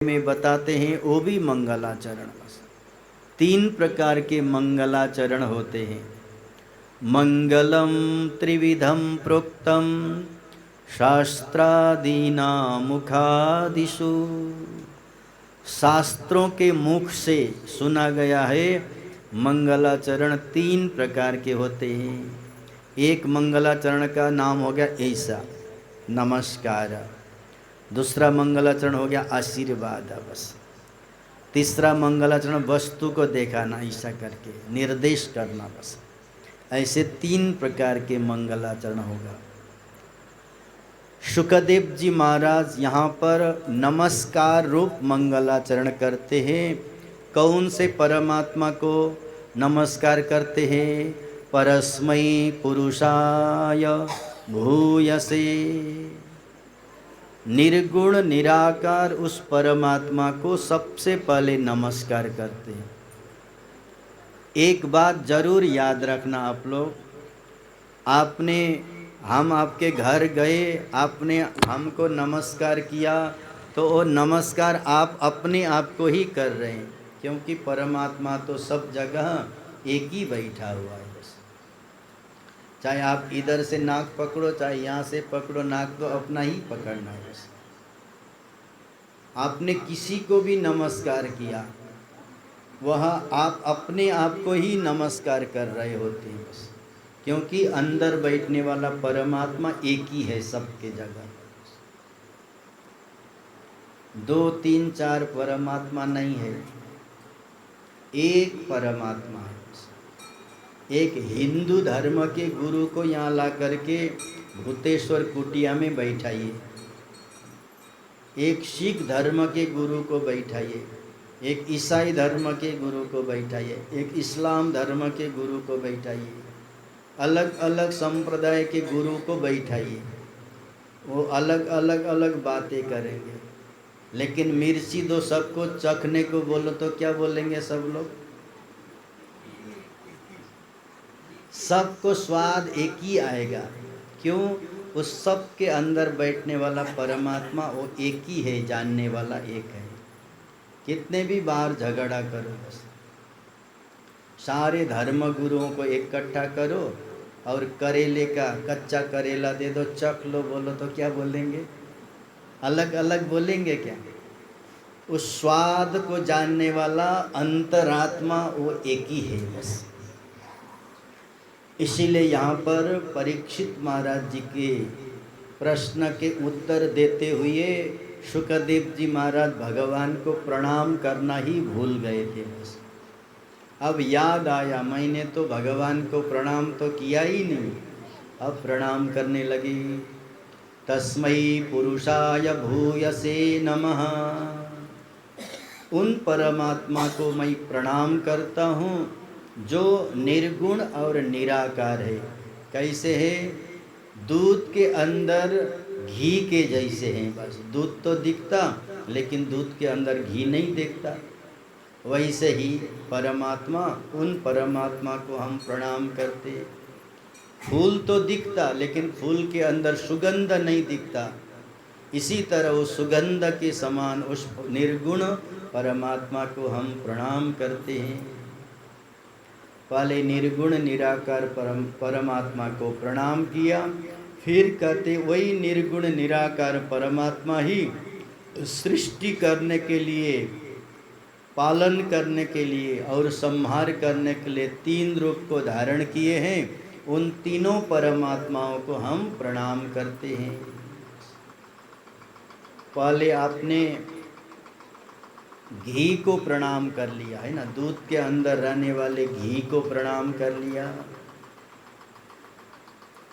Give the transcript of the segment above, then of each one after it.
में बताते हैं वो भी मंगलाचरण। तीन प्रकार के मंगलाचरण होते हैं। मंगलम त्रिविधम प्रोक्तम शास्त्रादीना मुखादिषु। शास्त्रों के मुख से सुना गया है मंगलाचरण तीन प्रकार के होते हैं। एक मंगलाचरण का नाम हो गया ऐसा नमस्कार, दूसरा मंगलाचरण हो गया आशीर्वाद बस, तीसरा मंगलाचरण वस्तु को दिखाना ऐसा करके निर्देश करना बस। ऐसे तीन प्रकार के मंगलाचरण होगा। शुकदेव जी महाराज यहाँ पर नमस्कार रूप मंगलाचरण करते हैं। कौन से परमात्मा को नमस्कार करते हैं? परस्मै पुरुषाय भूयसे। निर्गुण निराकार उस परमात्मा को सबसे पहले नमस्कार करते हैं। एक बात जरूर याद रखना आप लोग, हम आपके घर गए, आपने हमको नमस्कार किया तो वो नमस्कार आप अपने आप को ही कर रहे हैं, क्योंकि परमात्मा तो सब जगह एक ही बैठा हुआ है। बस चाहे आप इधर से नाक पकड़ो, चाहे यहाँ से पकड़ो, नाक तो अपना ही पकड़ना है। बस आपने किसी को भी नमस्कार किया, वह आप अपने आप को ही नमस्कार कर रहे होते हैं। बस क्योंकि अंदर बैठने वाला परमात्मा एक ही है सबके जगह। दो तीन चार परमात्मा नहीं है, एक परमात्मा है। एक हिंदू धर्म के गुरु को यहाँ ला करके भूतेश्वर कुटिया में बैठाइए, एक सिख धर्म के गुरु को बैठाइए, एक ईसाई धर्म के गुरु को बैठाइए, एक इस्लाम धर्म के गुरु को बैठाइए, अलग अलग संप्रदाय के गुरु को बैठाइए, वो अलग अलग बातें करेंगे। लेकिन मिर्ची दो सबको चखने को बोलो तो क्या बोलेंगे सब लोग? सबको स्वाद एक ही आएगा। क्यों? उस सब के अंदर बैठने वाला परमात्मा वो एक ही है, जानने वाला एक है। कितने भी बार झगड़ा करो, बस सारे धर्म गुरुओं को इकट्ठा करो और करेले का कच्चा करेला दे दो, चख लो, बोलो तो क्या बोलेंगे? अलग अलग बोलेंगे क्या? उस स्वाद को जानने वाला अंतरात्मा वो एक ही है बस। इसीलिए यहाँ पर परीक्षित महाराज जी के प्रश्न के उत्तर देते हुए शुकदेव जी महाराज भगवान को प्रणाम करना ही भूल गए थे। बस अब याद आया, मैंने तो भगवान को प्रणाम तो किया ही नहीं, अब प्रणाम करने लगी। तस्मै पुरुषाय भूयसे नमः। उन परमात्मा को मैं प्रणाम करता हूँ जो निर्गुण और निराकार है। कैसे है? दूध के अंदर घी के जैसे हैं। बस दूध तो दिखता, लेकिन दूध के अंदर घी नहीं दिखता। वैसे ही परमात्मा, उन परमात्मा को हम प्रणाम करते। फूल तो दिखता, लेकिन फूल के अंदर सुगंध नहीं दिखता। इसी तरह उस सुगंध के समान उस निर्गुण परमात्मा को हम प्रणाम करते हैं। पहले निर्गुण निराकार परमात्मा को प्रणाम किया, फिर कहते वही निर्गुण निराकार परमात्मा ही सृष्टि करने के लिए, पालन करने के लिए और संहार करने के लिए तीन रूप को धारण किए हैं। उन तीनों परमात्माओं को हम प्रणाम करते हैं। पहले आपने घी को प्रणाम कर लिया है ना, दूध के अंदर रहने वाले घी को प्रणाम कर लिया।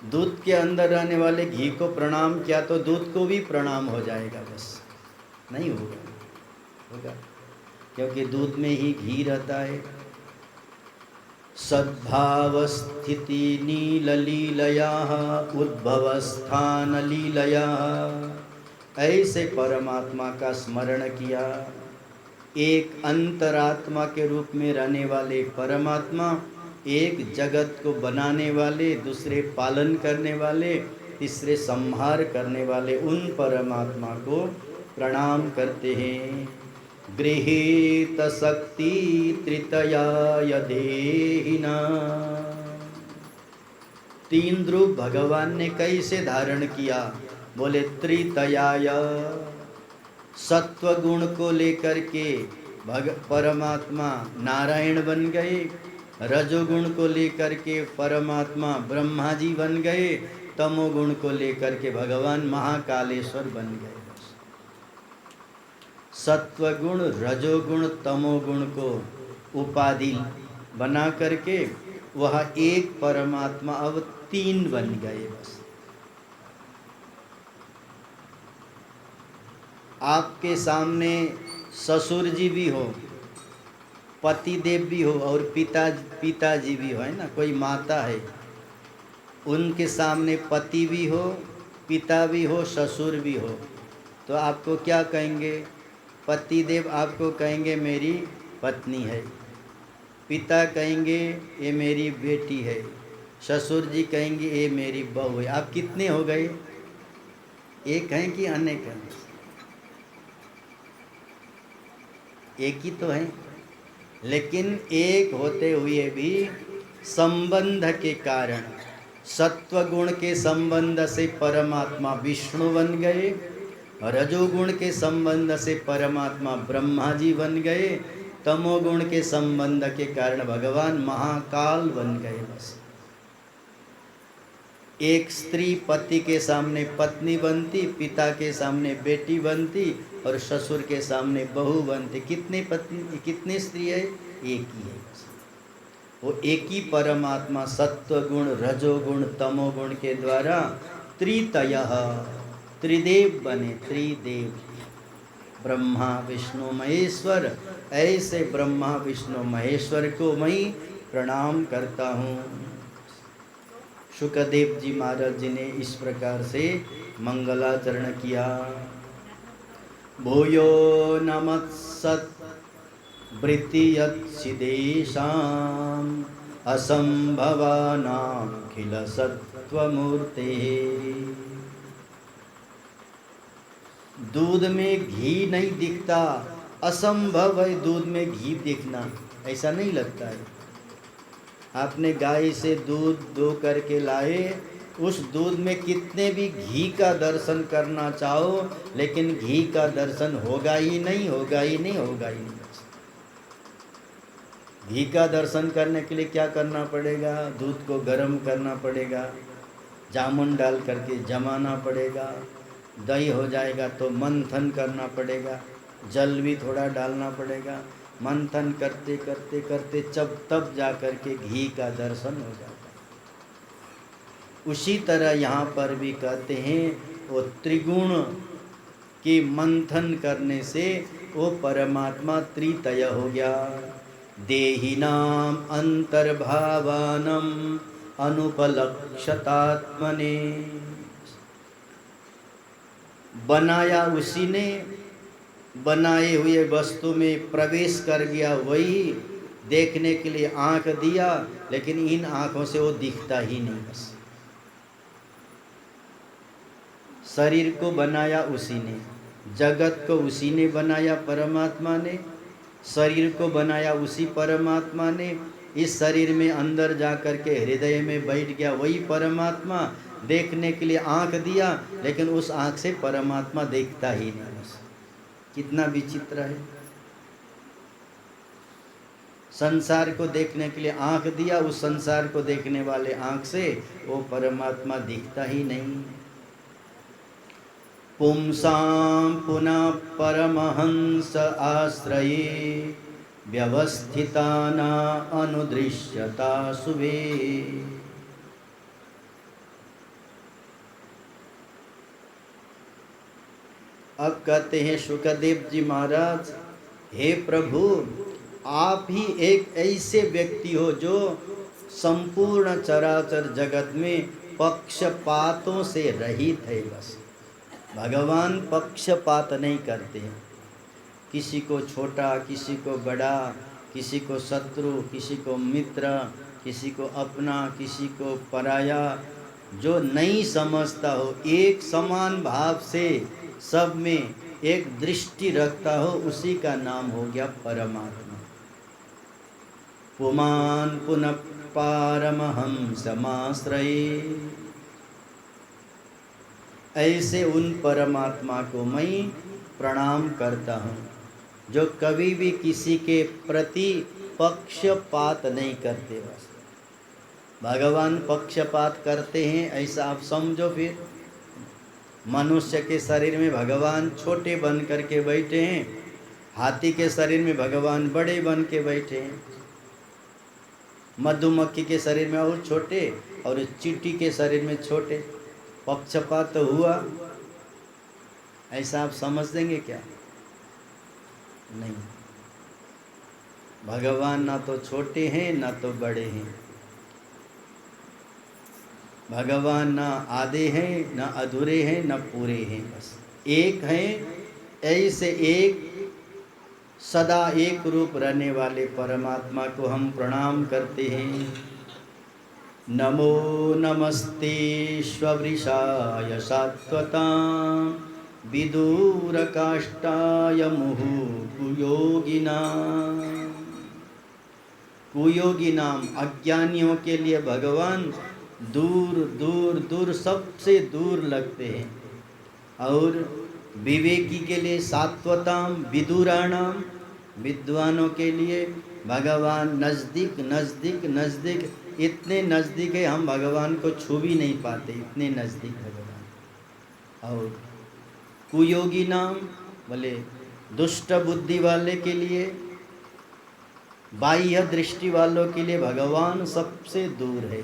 दूध के अंदर रहने वाले घी को प्रणाम किया तो दूध को भी प्रणाम हो जाएगा? बस नहीं होगा, क्योंकि दूध में ही घी रहता है। सद्भाव स्थिति नील लीलया उद्भव स्थान लीलया। ऐसे परमात्मा का स्मरण किया। एक अंतरात्मा के रूप में रहने वाले परमात्मा, एक जगत को बनाने वाले, दूसरे पालन करने वाले, तीसरे संहार करने वाले उन परमात्मा को प्रणाम करते हैं। गृहीत शक्ति त्रितयाय देहिना। तीन रूप भगवान ने कैसे धारण किया? बोले त्रितयाय। सत्व गुण को लेकर के परमात्मा नारायण बन गए, रजोगुण को लेकर के परमात्मा ब्रह्मा जी बन गए, तमोगुण को लेकर के भगवान महाकालेश्वर बन गए। सत्वगुण, रजोगुण, तमोगुण को उपाधि बना करके वह एक परमात्मा अब तीन बन गए। बस आपके सामने ससुर जी भी हो, पति देव भी हो और पिताजी भी हो, है ना, कोई माता है, उनके सामने पति भी हो, पिता भी हो, ससुर भी हो, तो आपको क्या कहेंगे? पति देव आपको कहेंगे मेरी पत्नी है, पिता कहेंगे ये मेरी बेटी है, ससुर जी कहेंगे ये मेरी बहू है। आप कितने हो गए? एक हैं कि अनेक हैं? एक ही तो है, लेकिन एक होते हुए भी संबंध के कारण, सत्वगुण के संबंध से परमात्मा विष्णु बन गए, रजोगुण के संबंध से परमात्मा ब्रह्मा जी बन गए, तमोगुण के संबंध के कारण भगवान महाकाल बन गए। बस एक स्त्री पति के सामने पत्नी बनती, पिता के सामने बेटी बनती और ससुर के सामने बहू बनती। कितने पत्नी, कितने स्त्री है? एक ही है। वो एक ही परमात्मा सत्वगुण, रजोगुण, तमोगुण के द्वारा त्रितयः, त्रिदेव बने। त्रिदेव ब्रह्मा विष्णु महेश्वर। ऐसे ब्रह्मा विष्णु महेश्वर को मैं प्रणाम करता हूँ। शुकदेव जी महाराज जी ने इस प्रकार से मंगलाचरण किया। भूयो नमस्सत् वृत्तियच्छिदेशाम् असंभवानां खिल सत्वमूर्ते। दूध में घी नहीं दिखता, असंभव है दूध में घी दिखना, ऐसा नहीं लगता है। आपने गाय से दूध दो करके लाए, उस दूध में कितने भी घी का दर्शन करना चाहो, लेकिन घी का दर्शन होगा ही नहीं, होगा ही नहीं, होगा ही नहीं। घी का दर्शन करने के लिए क्या करना पड़ेगा? दूध को गर्म करना पड़ेगा, जामुन डाल करके जमाना पड़ेगा, दही हो जाएगा तो मंथन करना पड़ेगा, जल भी थोड़ा डालना पड़ेगा, मंथन करते करते करते तब जा कर के घी का दर्शन हो जाता है। उसी तरह यहाँ पर भी कहते हैं वो त्रिगुण के मंथन करने से वो परमात्मा त्रितय हो गया। देहिनाम अंतर्भावानम अनुपलक्षतात्मने। बनाया उसी ने, बनाए हुए वस्तु में प्रवेश कर गया वही, देखने के लिए आँख दिया, लेकिन इन आँखों से वो दिखता ही नहीं। बस शरीर को बनाया उसी ने, जगत को उसी ने बनाया, परमात्मा ने। शरीर को बनाया उसी परमात्मा ने। इस शरीर में अंदर जा कर के हृदय में बैठ गया वही परमात्मा। देखने के लिए आँख दिया, लेकिन उस आँख से परमात्मा देखता ही नहीं। कितना विचित्र है। संसार को देखने के लिए आँख दिया, उस संसार को देखने वाले आँख से वो परमात्मा दिखता ही नहीं। पुंसां पुनः परमहंस आश्रये व्यवस्थिताना अनुदृश्यता शुभे। अब कहते हैं शुकदेव जी महाराज, हे प्रभु, आप ही एक ऐसे व्यक्ति हो जो संपूर्ण चराचर जगत में पक्षपातों से रहित है। बस भगवान पक्षपात नहीं करते हैं। किसी को छोटा, किसी को बड़ा, किसी को शत्रु, किसी को मित्र, किसी को अपना, किसी को पराया, जो नहीं समझता हो, एक समान भाव से सब में एक दृष्टि रखता हो, उसी का नाम हो गया परमात्मा। पुमान पुनः पारमहंसमाश्रये, ऐसे उन परमात्मा को मैं प्रणाम करता हूँ जो कभी भी किसी के प्रति पक्षपात नहीं करते। बस भगवान पक्षपात करते हैं ऐसा आप समझो। फिर मनुष्य के शरीर में भगवान छोटे बन करके बैठे हैं, हाथी के शरीर में भगवान बड़े बन के बैठे हैं, मधुमक्खी के शरीर में और छोटे और चींटी के शरीर में छोटे। पक्षपात तो हुआ, ऐसा आप समझ देंगे क्या? नहीं, भगवान ना तो छोटे हैं ना तो बड़े हैं, भगवान ना आधे हैं ना अधूरे हैं ना पूरे हैं, बस एक हैं। ऐसे एक सदा एक रूप रहने वाले परमात्मा को हम प्रणाम करते हैं। नमो नमस्ते स्ववृषाय सात्वतां विदूरकाष्ठाय मुहुर्कुयोगिनां। कुयोगी नाम अज्ञानियों के लिए भगवान दूर दूर दूर सबसे दूर लगते हैं, और विवेकी के लिए सात्वताम विदुराणाम, विद्वानों के लिए भगवान नज़दीक नज़दीक नज़दीक, इतने नज़दीक है हम भगवान को छू भी नहीं पाते, इतने नज़दीक भगवान। और कुयोगी नाम बोले दुष्ट बुद्धि वाले के लिए, बाह्य दृष्टि वालों के लिए भगवान सबसे दूर है,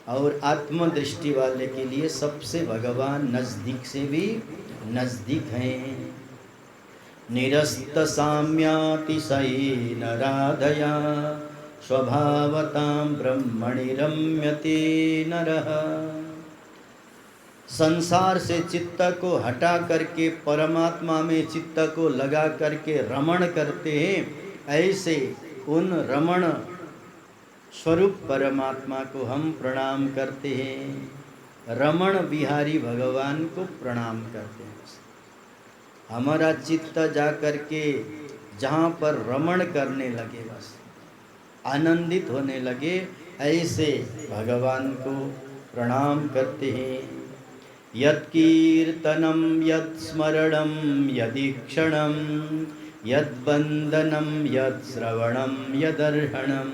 और आत्मदृष्टि वाले के लिए सबसे भगवान नज़दीक से भी नज़दीक हैं। निरस्त साम्यातिशयेन राधया स्वभावतां ब्रह्मणि रम्यते नरः। संसार से चित्त को हटा करके परमात्मा में चित्त को लगा करके रमण करते हैं, ऐसे उन रमण स्वरूप परमात्मा को हम प्रणाम करते हैं। रमण बिहारी भगवान को प्रणाम करते हैं। हमारा चित्त जा करके जहाँ पर रमण करने लगे, बस आनंदित होने लगे, ऐसे भगवान को प्रणाम करते हैं। यत्कीर्तनं यत्स्मरणं यदीक्षणं यद्वन्दनं यत्श्रवणं यदर्हणं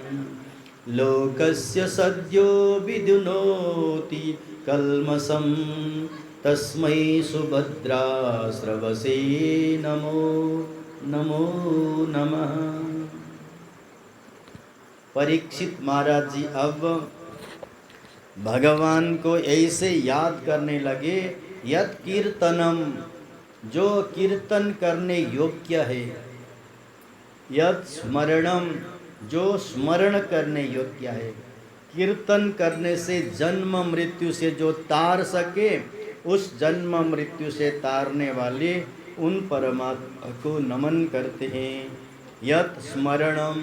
लोकस्य सद्यो विदुनोति कल्मषं तस्मै सुभद्राश्रवसे नमो नमो नमः। परीक्षित महाराज जी अब भगवान को ऐसे याद करने लगे, यत् कीर्तनम, जो कीर्तन करने योग्य है, यत् स्मरणम, जो स्मरण करने योग्य है। कीर्तन करने से जन्म मृत्यु से जो तार सके, उस जन्म मृत्यु से तारने वाले उन परमात्मा को नमन करते हैं। यत् स्मरणम,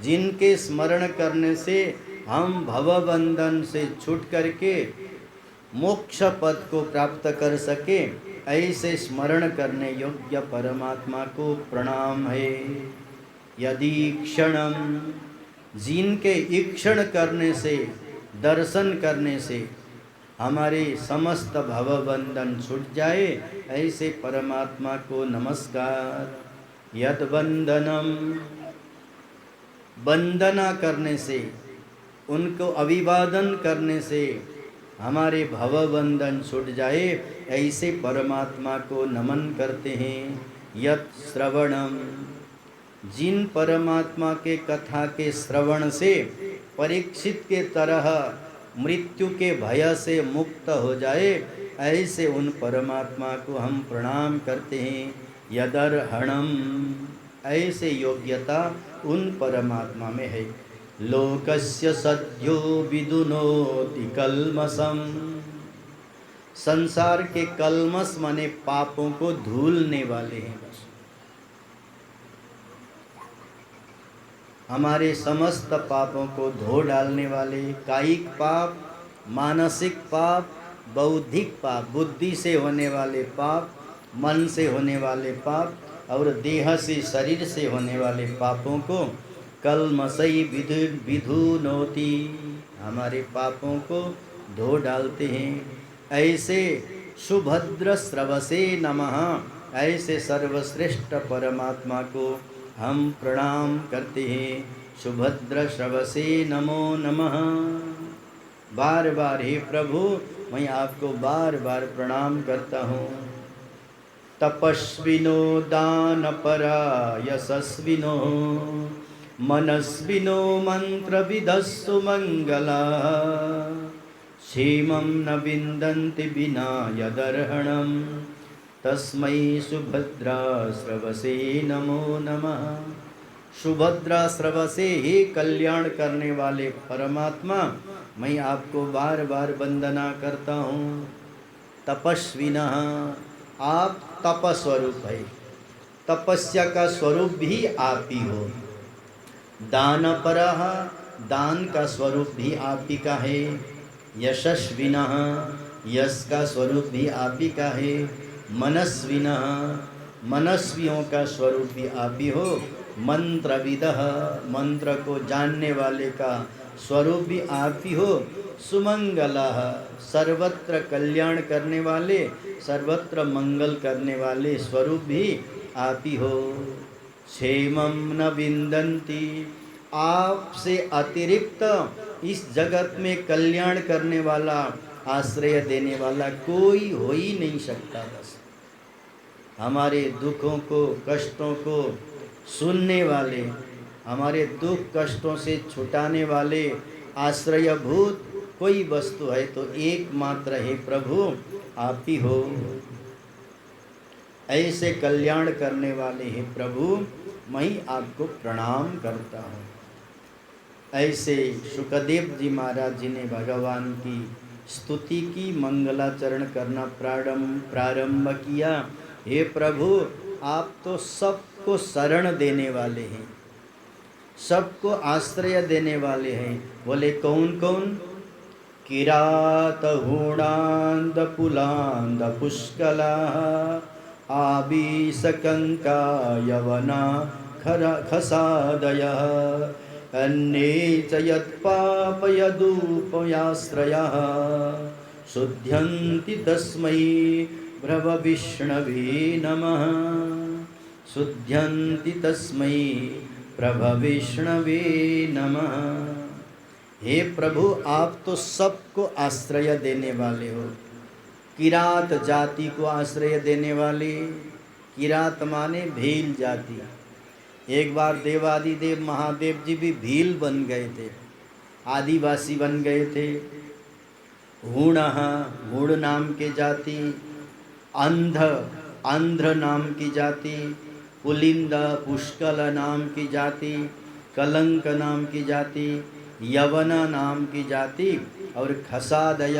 जिनके स्मरण करने से हम भवबंधन से छूट करके मोक्ष पद को प्राप्त कर सके, ऐसे स्मरण करने योग्य परमात्मा को प्रणाम है। यदि क्षणम, जिनके ईक्षण करने से, दर्शन करने से हमारे समस्त भवबंधन छूट जाए, ऐसे परमात्मा को नमस्कार। यद वंदनम, वंदना करने से, उनको अभिवादन करने से हमारे भवबंधन छूट जाए, ऐसे परमात्मा को नमन करते हैं। यत् श्रवणम, जिन परमात्मा के कथा के श्रवण से परीक्षित के तरह मृत्यु के भय से मुक्त हो जाए, ऐसे उन परमात्मा को हम प्रणाम करते हैं। यदर्हणम, ऐसे योग्यता उन परमात्मा में है। लोकस्य सद्यो विदुनोति कल्मषम, संसार के कल्मष माने पापों को धूलने वाले हैं। हमारे समस्त पापों को धो डालने वाले, कायिक पाप, मानसिक पाप, बौद्धिक पाप, बुद्धि से होने वाले पाप, मन से होने वाले पाप और देह से शरीर से होने वाले पापों को कलमसई विधुनोति, हमारे पापों को धो डालते हैं। ऐसे सुभद्र स्रवसे नमः, ऐसे सर्वश्रेष्ठ परमात्मा को हम प्रणाम करते हैं। सुभद्र श्रवसे नमो नमः। बार बार हे प्रभु मैं आपको बार बार प्रणाम करता हूँ। तपस्विनो दानपरा यशस्विनो मनस्विनो मंत्रविदस्सु मंगला, क्षेमं न विन्दन्ति विना यदर्हणं, तस्मै सुभद्रा स्रवसे नमो नमः। सुभद्रा स्रवसे, हे कल्याण करने वाले परमात्मा मैं आपको बार बार वंदना करता हूँ। तपस्विनः, आप तपस्वरूप है, तपस्या का स्वरूप भी आप ही हो। दानपरः, दान का स्वरूप भी आप ही का है। यशस्विनः, यश का स्वरूप भी आप ही का है। मनस्विनः, मनस्वियों का स्वरूप भी आप ही हो। मंत्रविदः, मंत्र को जानने वाले का स्वरूप भी आप ही हो। सुमंगलः, सर्वत्र कल्याण करने वाले, सर्वत्र मंगल करने वाले स्वरूप भी आप ही हो। क्षेमं न विन्दन्ति, आपसे अतिरिक्त इस जगत में कल्याण करने वाला, आश्रय देने वाला कोई हो ही नहीं सकता। बस हमारे दुखों को, कष्टों को सुनने वाले, हमारे दुख कष्टों से छुटाने वाले आश्रयभूत कोई वस्तु है तो एकमात्र है प्रभु आप ही हो। ऐसे कल्याण करने वाले हैं प्रभु मैं आपको प्रणाम करता हूँ। ऐसे सुखदेव जी महाराज जी ने भगवान की स्तुति की, मंगलाचरण करना प्रारंभ किया। हे प्रभु आप तो सबको शरण देने वाले हैं, सबको आश्रय देने वाले हैं। बोले कौन कौन? किरात हूणांद पुलांद पुष्कला, आबीसकंका यवना खसादयः, अन्ये च यत्पापयदुपयाश्रयः, शुध्यन्ति तस्मै प्रभविष्णवे नमः। शुध्यन्ति तस्मै प्रभविष्णवे नमः। हे प्रभु आप तो सबको आश्रय देने वाले हो। किरात जाति को आश्रय देने वाले, किरात माने भील जाति। एक बार देवादिदेव महादेव जी भी भील बन गए थे, आदिवासी बन गए थे। हूणः, हूण नाम के जाति। आंध्र नाम की जाति। पुलिंद, पुष्कल नाम की जाति। कलंक नाम की जाति। यवन नाम की जाति और खसादय,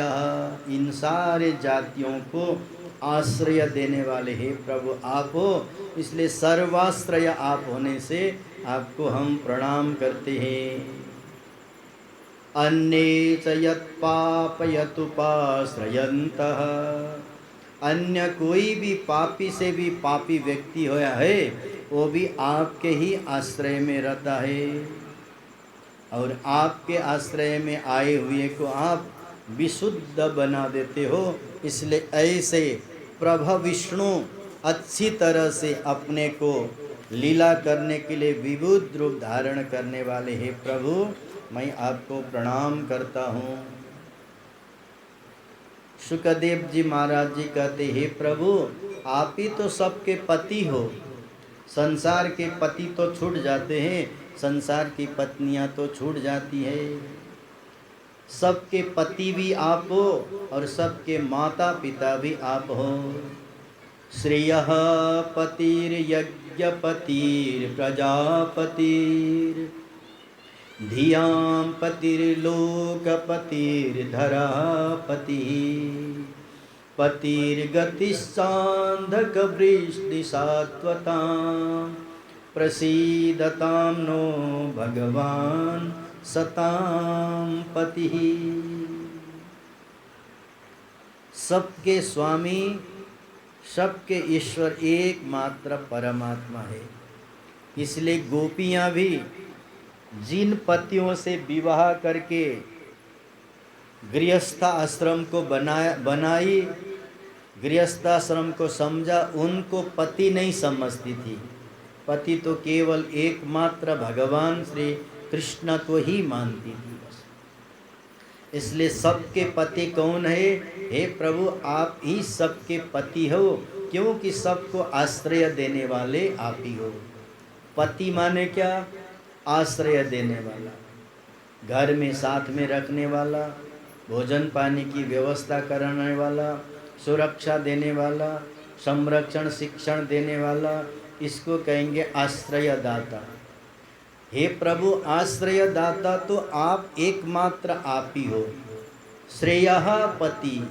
इन सारे जातियों को आश्रय देने वाले हे प्रभु आप हो। इसलिए सर्वाश्रय आप होने से आपको हम प्रणाम करते हैं। अन्ये च यत्पापयतुपाश्रयन्तः, अन्य कोई भी पापी से भी पापी व्यक्ति होया है वो भी आपके ही आश्रय में रहता है, और आपके आश्रय में आए हुए को आप विशुद्ध बना देते हो। इसलिए ऐसे प्रभु विष्णु अच्छी तरह से अपने को लीला करने के लिए विविध रूप धारण करने वाले हे प्रभु मैं आपको प्रणाम करता हूँ। सुखदेव जी महाराज जी कहते हे प्रभु आप ही तो सबके पति हो। संसार के पति तो छूट जाते हैं, संसार की पत्नियां तो छूट जाती है। सबके पति भी आप हो और सबके माता पिता भी आप हो। श्रेयः पतिर्यज्ञपतिर् प्रजापतिर्, धियां पतिर्लोकपतिर्धरापतिः, पतिर्गतिश्चान्धकवृष्टिसात्वतां, प्रसीदतां नो भगवान् सतां पतिः। सबके स्वामी सबके ईश्वर एकमात्र परमात्मा है। इसलिए गोपियां भी जिन पतियों से विवाह करके गृहस्थ आश्रम को बनाई, गृहस्थाश्रम को समझा, उनको पति नहीं समझती थी। पति तो केवल एकमात्र भगवान श्री कृष्ण को ही मानती थी बस। इसलिए सबके पति कौन है? हे प्रभु, आप ही सबके पति हो, क्योंकि सबको आश्रय देने वाले आप ही हो। पति माने क्या? आश्रय देने वाला, घर में साथ में रखने वाला, भोजन पानी की व्यवस्था करने वाला, सुरक्षा देने वाला, संरक्षण शिक्षण देने वाला, इसको कहेंगे आश्रय दाता। हे प्रभु, आश्रय दाता तो आप एकमात्र आप ही हो। श्रेयः पति,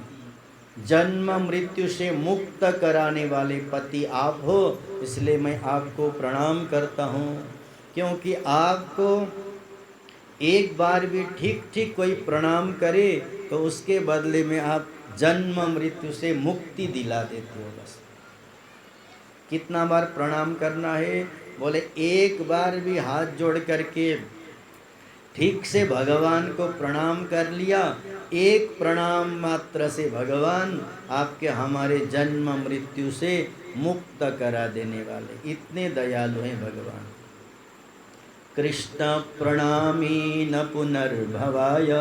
जन्म मृत्यु से मुक्त कराने वाले पति आप हो। इसलिए मैं आपको प्रणाम करता हूँ, क्योंकि आपको एक बार भी ठीक ठीक कोई प्रणाम करे तो उसके बदले में आप जन्म मृत्यु से मुक्ति दिला देते हो। बस कितना बार प्रणाम करना है? बोले एक बार भी हाथ जोड़ करके ठीक से भगवान को प्रणाम कर लिया, एक प्रणाम मात्र से भगवान आपके हमारे जन्म मृत्यु से मुक्त करा देने वाले, इतने दयालु हैं भगवान। कृष्ण प्रणामी न पुनर्भवाय,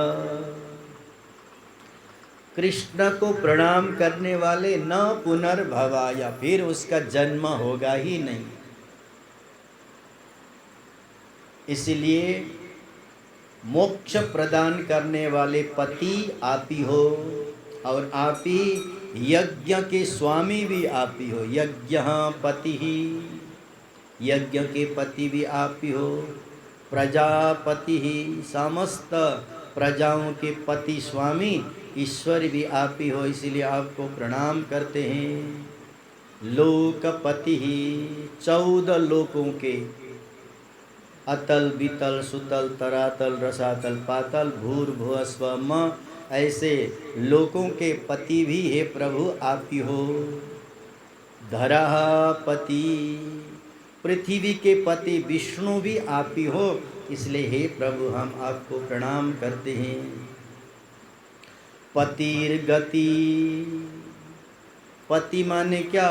कृष्ण को प्रणाम करने वाले न पुनर्भवाय, फिर उसका जन्म होगा ही नहीं। इसलिए मोक्ष प्रदान करने वाले पति आप ही हो, और आप ही यज्ञ के स्वामी भी आप ही हो। यज्ञ पति ही, यज्ञ के पति भी आप ही हो। प्रजापति ही, समस्त प्रजाओं के पति स्वामी ईश्वर भी आप ही हो, इसलिए आपको प्रणाम करते हैं। लोकपति ही, 14 लोकों के, अतल वितल सुतल तरातल रसातल पातल भूर्भुवः स्वः म, ऐसे लोकों के पति भी हे प्रभु आप ही हो। धरा पति, पृथ्वी के पति विष्णु भी आप ही हो, इसलिए हे प्रभु हम आपको प्रणाम करते हैं। पतिर्गति, पति माने क्या?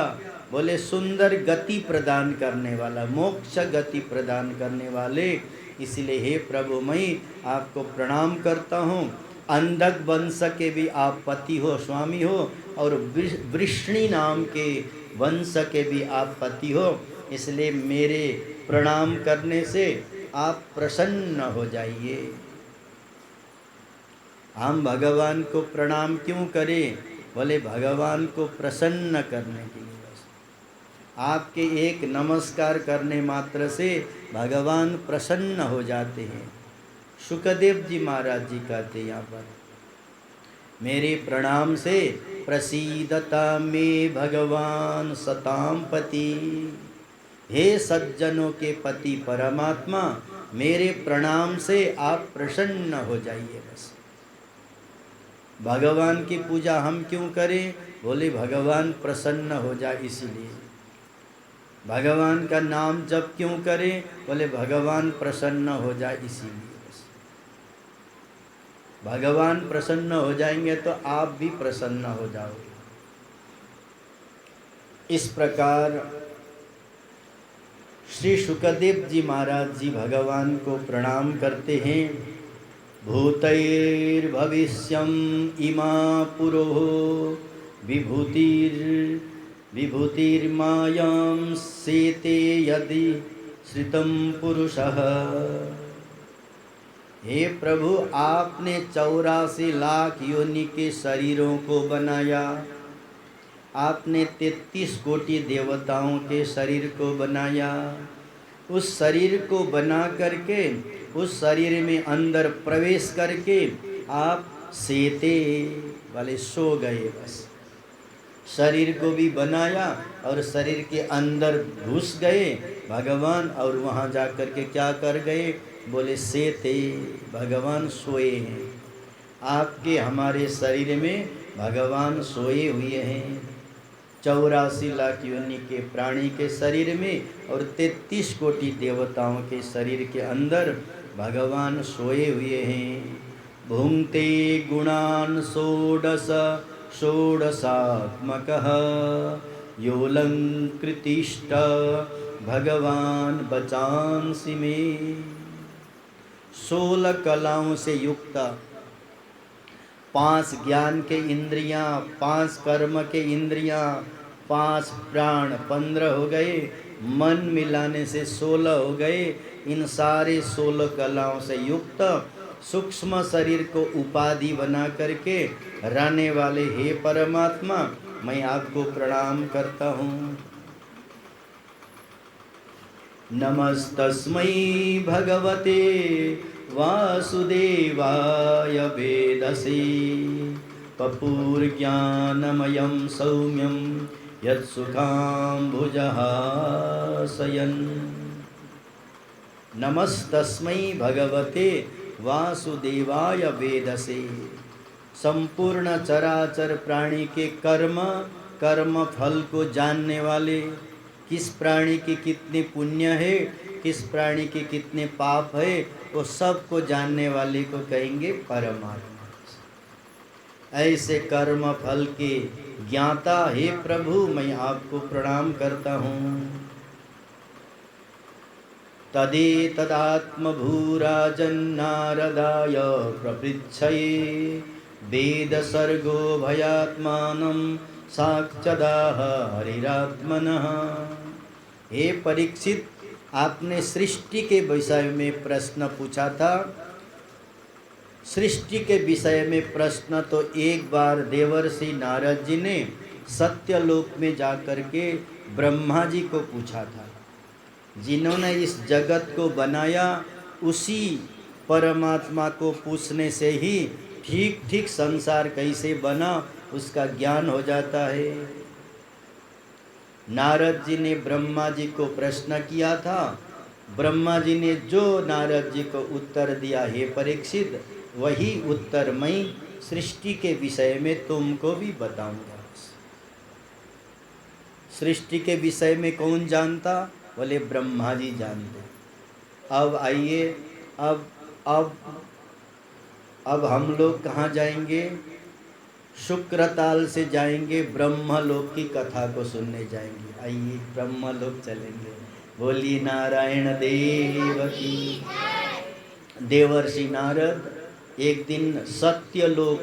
बोले सुंदर गति प्रदान करने वाला, मोक्ष गति प्रदान करने वाले, इसलिए हे प्रभु मैं आपको प्रणाम करता हूँ। अंधक वंश के भी आप पति हो, स्वामी हो, और वृष्णि नाम के वंश के भी आप पति हो, इसलिए मेरे प्रणाम करने से आप प्रसन्न हो जाइए। हम भगवान को प्रणाम क्यों करें? बोले भगवान को प्रसन्न करने के लिए। बस आपके एक नमस्कार करने मात्र से भगवान प्रसन्न हो जाते हैं। शुकदेव जी महाराज जी कहते यहाँ पर, मेरे प्रणाम से प्रसीदता में भगवान सताम पति। हे सज्जनों के पति परमात्मा, मेरे प्रणाम से आप प्रसन्न हो जाइए। बस भगवान की पूजा हम क्यों करें? बोले भगवान प्रसन्न हो जाए इसलिए। भगवान का नाम जप क्यों करें? बोले भगवान प्रसन्न हो जाए इसीलिए। बस भगवान प्रसन्न हो जाएंगे तो आप भी प्रसन्न हो जाओगे। इस प्रकार श्री शुकदेव जी महाराज जी भगवान को प्रणाम करते हैं। भूतैर्भविष्यम् इमा पुरो विभूतिर्मायां सेते यदि श्रितं पुरुषः। हे प्रभु, आपने 84 लाख योनि के शरीरों को बनाया, आपने 33 कोटि देवताओं के शरीर को बनाया। उस शरीर को बना करके, उस शरीर में अंदर प्रवेश करके आप सेते वाले सो गए। बस शरीर को भी बनाया और शरीर के अंदर घुस गए भगवान, और वहाँ जा कर के क्या कर गए? बोले सेते, भगवान सोए हैं। आपके हमारे शरीर में भगवान सोए हुए हैं। 84 लाख योनि के प्राणी के शरीर में और 33 कोटि देवताओं के शरीर के अंदर भगवान सोए हुए हैं। भुंक्ते गुणान षोडश षोडशात्मकः योऽलङ्कृतिष्ठ भगवान बचांसि में। 16 कलाओं से युक्त, 5 ज्ञान के इंद्रियां, 5 कर्म के इंद्रियां, 5 प्राण, 15 हो गए, मन मिलाने से 16 हो गए। इन सारे 16 कलाओं से युक्त सूक्ष्म शरीर को उपाधि बना करके रहने वाले हे परमात्मा, मैं आपको प्रणाम करता हूँ। नमस्तस्मै भगवते वासुदेवाय वेदसे पपुर्ज्ञानमयं सौम्यं यत्सुखाम्बुजहासयन्। नमस्तस्मै भगवते वासुदेवाय वेदसे। संपूर्ण चराचर प्राणी के कर्म फल को जानने वाले, किस प्राणी के कितने पुण्य है, किस प्राणी के कितने पाप है, वो सब को जानने वाले को कहेंगे परमात्मा। ऐसे कर्म फल के ज्ञाता हे प्रभु, मैं आपको प्रणाम करता हूँ। तदेतदात्मभूराजन्नारदाय प्रपृच्छये वेद सर्गो भयात्मानं साक्षदाह हरिरात्मनः। हे परीक्षित, आपने सृष्टि के विषय में प्रश्न पूछा था। सृष्टि के विषय में प्रश्न तो एक बार देवर्षि नारद जी ने सत्यलोक में जाकर के ब्रह्मा जी को पूछा था। जिन्होंने इस जगत को बनाया, उसी परमात्मा को पूछने से ही ठीक ठीक संसार कैसे बना उसका ज्ञान हो जाता है। नारद जी ने ब्रह्मा जी को प्रश्न किया था। ब्रह्मा जी ने जो नारद जी को उत्तर दिया, हे परीक्षित, वही उत्तर मैं सृष्टि के विषय में तुमको भी बताऊंगा। सृष्टि के विषय में कौन जानता? बोले ब्रह्मा जी जानते। अब आइए, अब हम लोग कहाँ जाएंगे? शुक्रताल से जाएंगे, ब्रह्मलोक की कथा को सुनने जाएंगे। आइए ब्रह्मलोक चलेंगे। बोली नारायण देव की। देवर्षि नारद एक दिन सत्यलोक,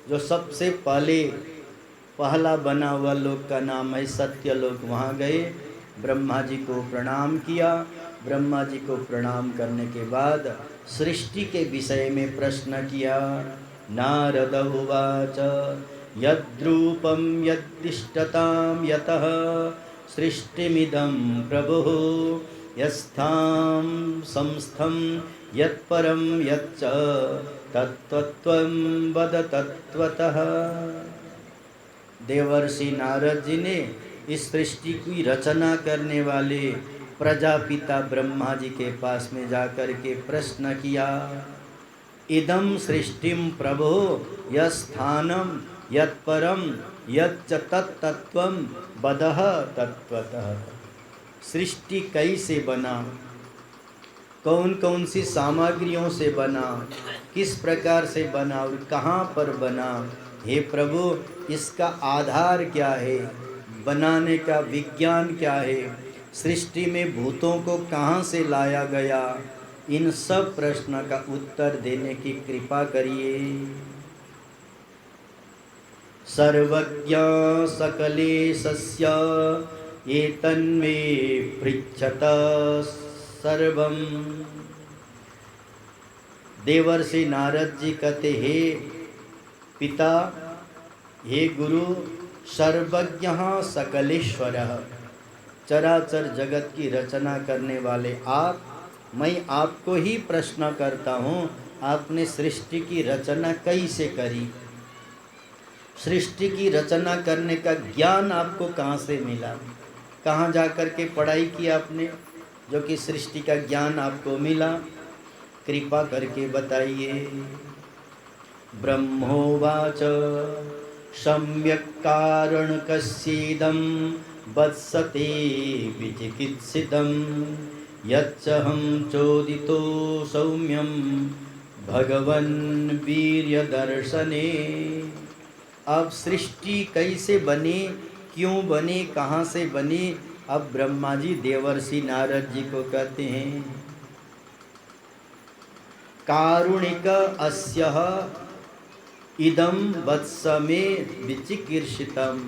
जो सबसे पहला बना हुआ लोक का नाम है सत्यलोक, वहाँ गए। ब्रह्मा जी को प्रणाम किया। ब्रह्मा जी को प्रणाम करने के बाद सृष्टि के विषय में प्रश्न किया। नारद उवाच यद्रूपं यद्दिष्टतां यतः सृष्टिमिदं प्रभुः यस्थां संस्थं यत्परं यच्च तत्त्वं वद तत्त्वतः। देवर्षि नारद जी ने इस सृष्टि की रचना करने वाले प्रजापिता ब्रह्मा जी के पास में जाकर के प्रश्न किया। इदं सृष्टिम प्रभो यस्थानम यत्परम यच्च तत्त्वं वदः तत्त्वतः। सृष्टि कैसे बना, कौन कौन सी सामग्रियों से बना, किस प्रकार से बना और कहाँ पर बना? हे प्रभु, इसका आधार क्या है, बनाने का विज्ञान क्या है, सृष्टि में भूतों को कहाँ से लाया गया? इन सब प्रश्न का उत्तर देने की कृपा करिए। सर्वज्ञ सकलेशस्य एतन्मे पृच्छत सर्वम। देवर्षि नारद जी कहते, हे पिता, हे गुरु, सर्वज्ञ सकलेश्वरः, चराचर जगत की रचना करने वाले आप, मैं आपको ही प्रश्न करता हूँ, आपने सृष्टि की रचना कैसे करी? सृष्टि की रचना करने का ज्ञान आपको कहाँ से मिला? कहाँ जा कर के पढ़ाई की आपने, जो कि सृष्टि का ज्ञान आपको मिला? कृपा करके बताइए। ब्रह्मोवाच सम्यक् कारण कस्येदं वत्सते विचिकित्सितं यच्चहं चोदितो सौम्यं भगवन् वीर्य दर्शने। अब सृष्टि कैसे बने, क्यों बने, कहाँ से बने, अब ब्रह्मा जी देवर्षि नारद जी को कहते हैं। कारुणिक अस्यः इदं वत्स में विचिकीर्षितम।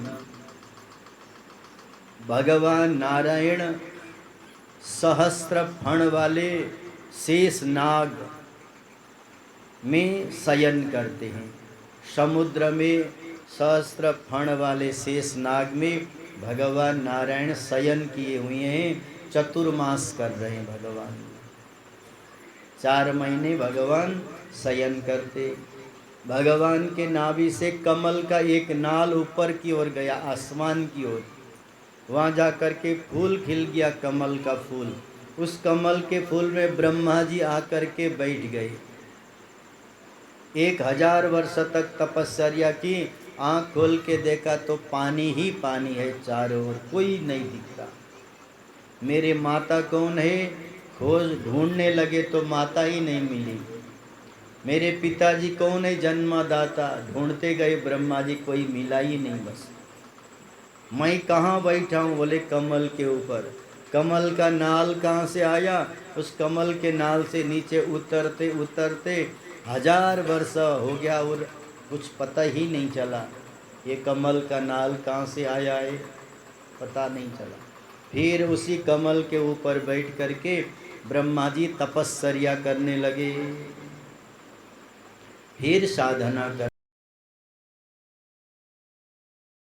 भगवान नारायण सहस्त्र फण वाले शेष नाग में शयन करते हैं। समुद्र में सहस्त्र फण वाले शेष नाग में भगवान नारायण शयन किए हुए हैं, चतुर्मास कर रहे हैं भगवान। 4 महीने भगवान शयन करते। भगवान के नाभि से कमल का एक नाल ऊपर की ओर गया, आसमान की ओर। वहाँ जा कर के फूल खिल गया, कमल का फूल। उस कमल के फूल में ब्रह्मा जी आकर के बैठ गए। 1000 वर्ष तक तपस्या की। आँख खोल के देखा तो पानी ही पानी है, चारों ओर कोई नहीं दिखता। मेरे माता कौन है, खोज ढूंढने लगे तो माता ही नहीं मिली। मेरे पिताजी कौन है, जन्मदाता, ढूंढते गए ब्रह्मा जी, कोई मिला ही नहीं। बस मैं कहाँ बैठा हूँ, बोले कमल के ऊपर। कमल का नाल कहाँ से आया, उस कमल के नाल से नीचे उतरते उतरते 1000 वर्ष हो गया और कुछ पता ही नहीं चला। ये कमल का नाल कहाँ से आया है, पता नहीं चला। फिर उसी कमल के ऊपर बैठ करके ब्रह्मा जी तपस्या करने लगे, फिर साधना कर